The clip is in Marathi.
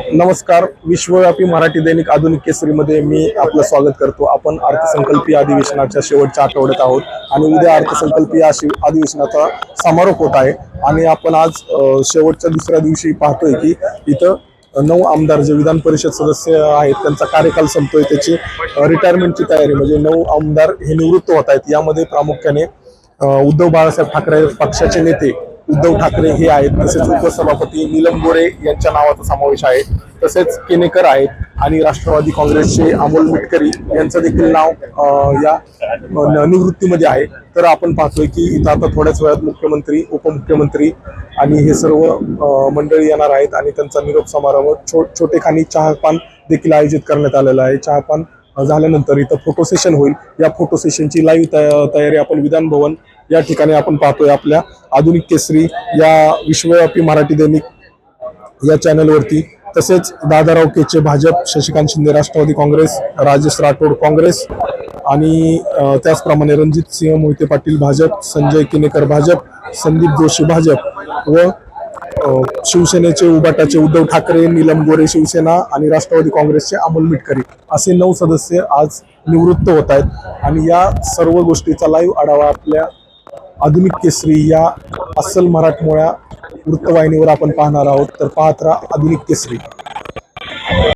नमस्कार. विश्वव्यापी मराठी दैनिक आधुनिक केसरीमध्ये मी आपलं स्वागत करतो. आपण अर्थसंकल्पीय अधिवेशनाच्या शेवटच्या आठवड्यात आहोत आणि उद्या अर्थसंकल्पीय अधिवेशनाचा समारोप होत आहे. आणि आपण आज शेवटच्या दुसऱ्या दिवशी पाहतोय की इथं 9 आमदार जे विधान परिषद सदस्य आहेत त्यांचा कार्यकाल संपतोय, त्याची रिटायरमेंटची तयारी, म्हणजे 9 आमदार हे निवृत्त होत आहेत. यामध्ये प्रामुख्याने उद्धव बाळासाहेब ठाकरे पक्षाचे नेते उद्धव ठाकरे हे आहेत, तसेच उपसभापती नीलम गोरे यांच्या नावाचा समावेश आहे, तसेच केनेकर आहेत आणि राष्ट्रवादी काँग्रेसचे अमोल मिटकरी यांचं देखील नाव या निवृत्तीमध्ये आहे. तर आपण पाहतोय की इथं आता थोड्याच वेळात मुख्यमंत्री, उपमुख्यमंत्री आणि हे सर्व मंडळी येणार आहेत आणि त्यांचा निरोप समारंभ छोटेखानी चहापान देखील आयोजित करण्यात आलेला आहे. चहापान झाल्यानंतर इथं फोटो सेशन होईल. या फोटो सेशनची लाईव्ह तयारी आपण विधान भवन या ठिकाणी आपण पाहतोय आपल्या आधुनिक केसरी या विश्वव्यापी मराठी दैनिक या चॅनलवरती. तसेच दादाराव केचे भाजप, शशिकांत शिंदे राष्ट्रवादी काँग्रेस, राजेश राठोड काँग्रेस आणि त्याचप्रमाणे रणजित सिंह मोहिते पाटील भाजप, संजय केनेकर भाजप, संदीप जोशी भाजप व शिवसेनेचे उबाटाचे उद्धव ठाकरे, नीलम गोरे शिवसेना आणि राष्ट्रवादी काँग्रेसचे अमोल मिटकरी असे 9 सदस्य आज निवृत्त होत आहेत. आणि या सर्व गोष्टीचा लाईव्ह आढावा आपल्या आधुनिक केसरी या अस्सल मराठमोळ्या वृत्तवाहिनीवर आपण पाहणार आहोत. तर पाहत राहा आधुनिक केसरी.